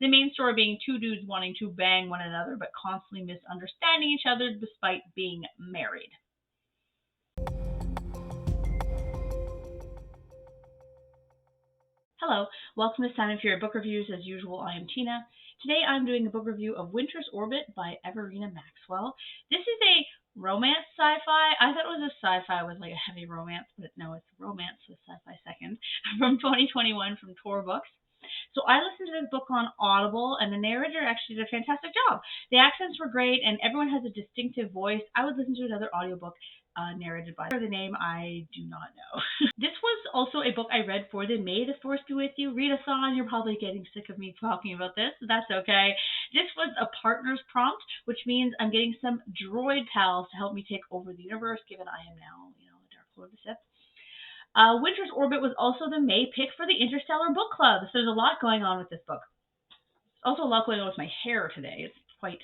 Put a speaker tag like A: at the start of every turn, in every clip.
A: The main story being two dudes wanting to bang one another but constantly misunderstanding each other despite being married. Hello, welcome to Sound and Fury Book Reviews. As usual, I am Tina. Today I'm doing a book review of Winter's Orbit by Everina Maxwell. This is a romance sci-fi. I thought it was a sci-fi with like a heavy romance, but no, it's romance with sci-fi second, from 2021 from Tor Books. So I listened to this book on Audible, and the narrator actually did a fantastic job. The accents were great, and everyone has a distinctive voice. I would listen to another audiobook narrated by the name I do not know. This was also a book I read for the May the Force Be With You read-a-thon. You're probably getting sick of me talking about this. That's okay. This was a partner's prompt, which means I'm getting some droid pals to help me take over the universe, given I am now, a Dark Lord of the Sith. Winter's Orbit was also the May pick for the Interstellar Book Club. So there's a lot going on with this book. Also a lot going on with my hair today. It's quite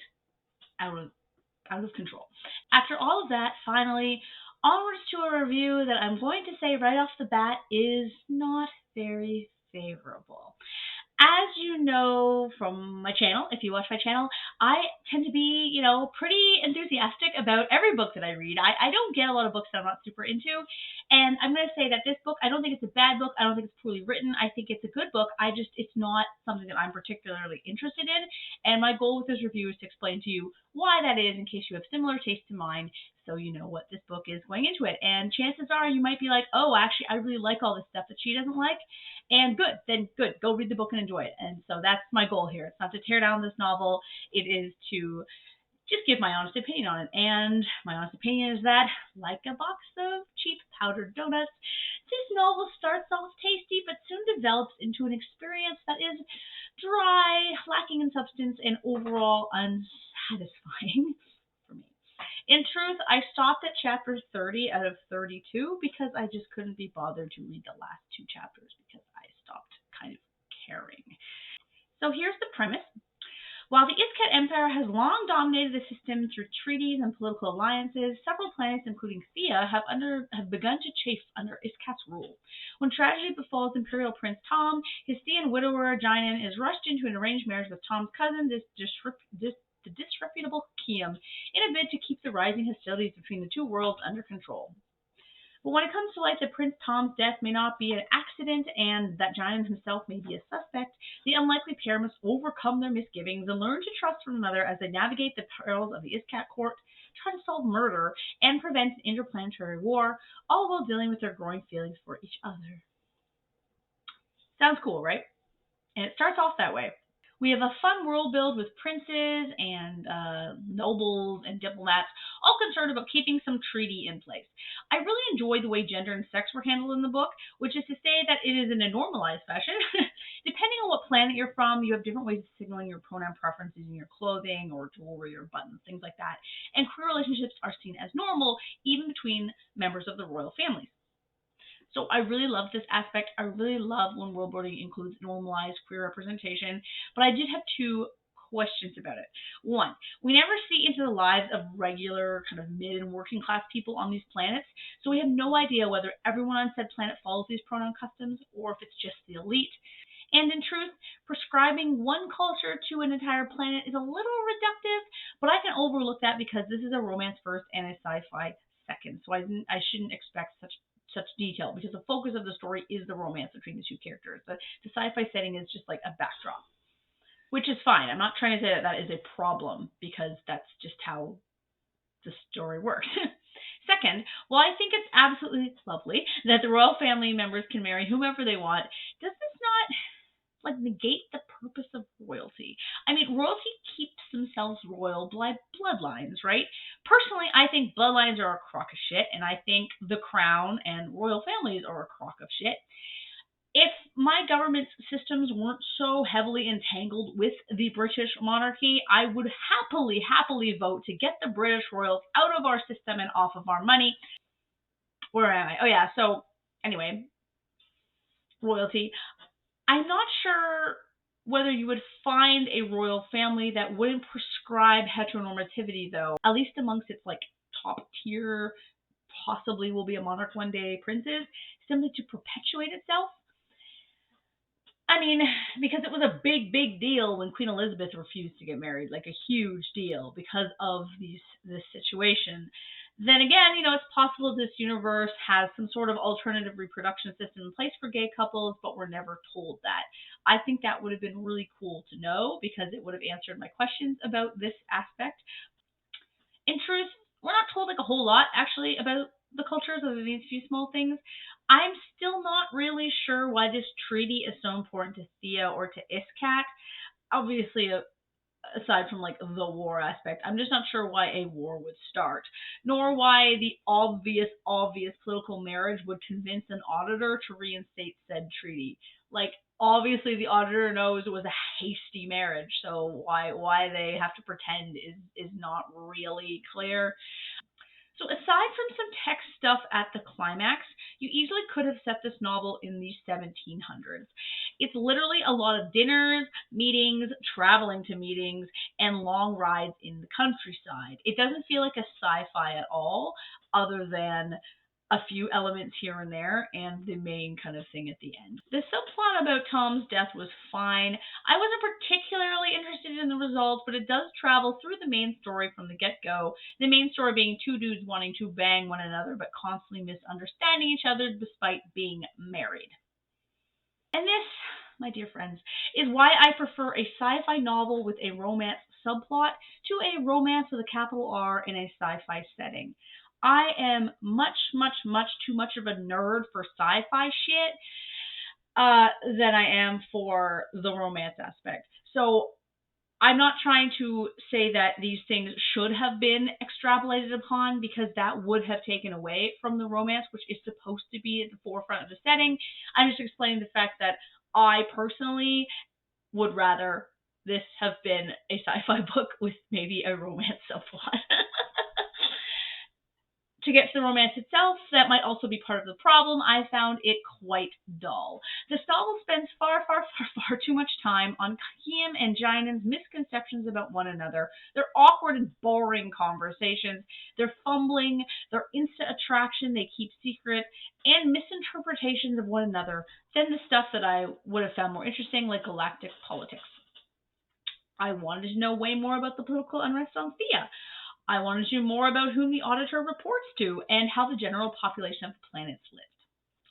A: out of control. After all of that, finally, onwards to a review that I'm going to say right off the bat is not very favorable. As you know from my channel, if you watch my channel, I tend to be, pretty enthusiastic about every book that I read. I don't get a lot of books that I'm not super into. And I'm going to say that this book, I don't think it's a bad book. I don't think it's poorly written. I think it's a good book. It's not something that I'm particularly interested in. And my goal with this review is to explain to you why that is in case you have similar taste to mine, so you know what this book is going into it. And chances are you might be like, oh, actually, I really like all this stuff that she doesn't like. And good, go read the book and enjoy it. And so that's my goal here. It's not to tear down this novel. It is to just give my honest opinion on it. And my honest opinion is that, like a box of cheap powdered donuts, this novel starts off tasty but soon develops into an experience that is dry, lacking in substance, and overall unsatisfying for me. In truth, I stopped at chapter 30 out of 32 because I just couldn't be bothered to read the last two chapters because I stopped kind of caring. So here's the premise. While the Iskat Empire has long dominated the system through treaties and political alliances, several planets, including Thea, have begun to chafe under Iskat's rule. When tragedy befalls Imperial Prince Tom, his Thean widower, Jinan, is rushed into an arranged marriage with Tom's cousin, the disreputable Kiam, in a bid to keep the rising hostilities between the two worlds under control. But when it comes to light that Prince Tom's death may not be an accident and that Jinan himself may be a suspect, the unlikely pair must overcome their misgivings and learn to trust one another as they navigate the perils of the Iskat court, try to solve murder, and prevent an interplanetary war, all while dealing with their growing feelings for each other. Sounds cool, right? And it starts off that way. We have a fun world build with princes and nobles and diplomats, all concerned about keeping some treaty in place. I really enjoyed the way gender and sex were handled in the book, which is to say that it is in a normalized fashion. Depending on what planet you're from, you have different ways of signaling your pronoun preferences in your clothing or jewelry or buttons, things like that. And queer relationships are seen as normal, even between members of the royal families. So I really love this aspect. I really love when world building includes normalized queer representation, but I did have two questions about it. One, we never see into the lives of regular kind of mid and working class people on these planets, so we have no idea whether everyone on said planet follows these pronoun customs or if it's just the elite. And in truth, prescribing one culture to an entire planet is a little reductive, but I can overlook that because this is a romance first and a sci-fi second, so I shouldn't expect such detail because the focus of the story is the romance between the two characters. The sci-fi setting is just like a backdrop, which is fine. I'm not trying to say that that is a problem because that's just how the story works. Second, while I think it's absolutely lovely that the royal family members can marry whomever they want, does this not negate the purpose of royalty? I mean, royalty keeps themselves royal by bloodlines, right? Personally, I think bloodlines are a crock of shit, and I think the crown and royal families are a crock of shit. If my government systems weren't so heavily entangled with the British monarchy, I would happily vote to get the British royals out of our system and off of our money. Where am I? Oh yeah, so anyway, royalty. I'm not sure whether you would find a royal family that wouldn't prescribe heteronormativity, though, at least amongst its top tier, possibly will be a monarch one day princes, simply to perpetuate itself. I mean, because it was a big, big deal when Queen Elizabeth refused to get married, like a huge deal because of this situation. Then again, it's possible this universe has some sort of alternative reproduction system in place for gay couples, but we're never told that. I think that would have been really cool to know because it would have answered my questions about this aspect. In truth, we're not told like a whole lot actually about the cultures other than these few small things. I'm still not really sure why this treaty is so important to Thea or to Iskat. Obviously, aside from like the war aspect, I'm just not sure why a war would start, nor why the obvious political marriage would convince an auditor to reinstate said treaty. Like, obviously the auditor knows it was a hasty marriage, so why they have to pretend is not really clear. So aside from some tech stuff at the climax, you easily could have set this novel in the 1700s. It's literally a lot of dinners, meetings, traveling to meetings, and long rides in the countryside. It doesn't feel like a sci-fi at all, other than a few elements here and there and the main kind of thing at the end. The subplot about Tom's death was fine. I wasn't particularly interested in the results, but it does travel through the main story from the get-go. The main story being two dudes wanting to bang one another but constantly misunderstanding each other despite being married. And this, my dear friends, is why I prefer a sci-fi novel with a romance subplot to a romance with a capital R in a sci-fi setting. I am much, much, much too much of a nerd for sci-fi shit than I am for the romance aspect. So I'm not trying to say that these things should have been extrapolated upon because that would have taken away from the romance, which is supposed to be at the forefront of the setting. I'm just explaining the fact that I personally would rather this have been a sci-fi book with maybe a romance subplot. To get to the romance itself, that might also be part of the problem. I found it quite dull. This novel spends far, far, far, far too much time on Kiam and Jainen's misconceptions about one another, their awkward and boring conversations, their fumbling, their instant attraction they keep secret, and misinterpretations of one another than the stuff that I would have found more interesting, like galactic politics. I wanted to know way more about the political unrest on Thea. I wanted to know more about whom the auditor reports to and how the general population of the planets lived.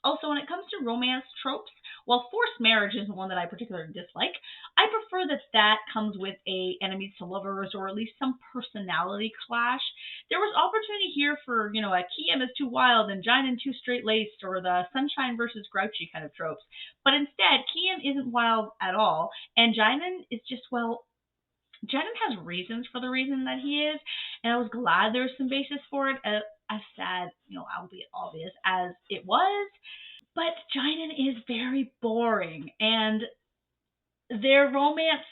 A: Also, when it comes to romance tropes, while forced marriage isn't one that I particularly dislike, I prefer that comes with enemies to lovers or at least some personality clash. There was opportunity here for, a Kiam is too wild and Jainen too straight-laced or the sunshine versus grouchy kind of tropes. But instead, Kiam isn't wild at all, and Jainen is just, well, Jainen has reasons for the reason that he is, and I was glad there was some basis for it, as sad, albeit obvious as it was. But Jainen is very boring, and their romance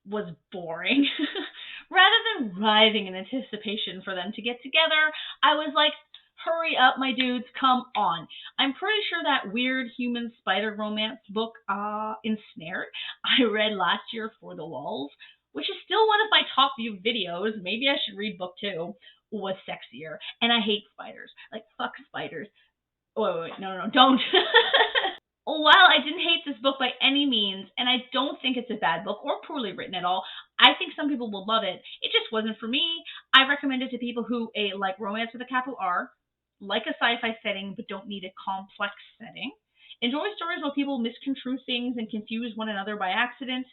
A: was boring. Rather than writhing in anticipation for them to get together, I was like, hurry up, my dudes, come on. I'm pretty sure that weird human spider romance book, Ensnared, I read last year for the lulz, which is still one of my top viewed videos, maybe I should read book 2, was sexier. And I hate spiders. Like, fuck spiders. Oh, wait, no, don't. While I didn't hate this book by any means, and I don't think it's a bad book or poorly written at all, I think some people will love it. It just wasn't for me. I recommend it to people who like romance with a capital R, like a sci-fi setting but don't need a complex setting, enjoy stories where people misconstrue things and confuse one another by accident.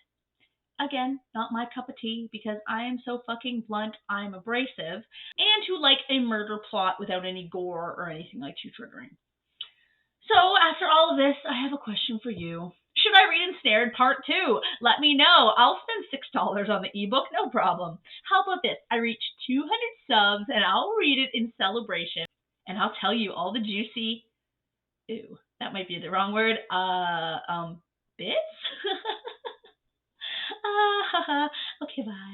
A: Again, not my cup of tea because I am so fucking blunt, I'm abrasive, and who like a murder plot without any gore or anything like too triggering. So, after all of this, I have a question for you. Should I read Ensnared Part 2? Let me know. I'll spend $6 on the ebook, no problem. How about this? I reach 200 subs and I'll read it in celebration. And I'll tell you all the juicy, ew, that might be the wrong word, bits? Okay, bye.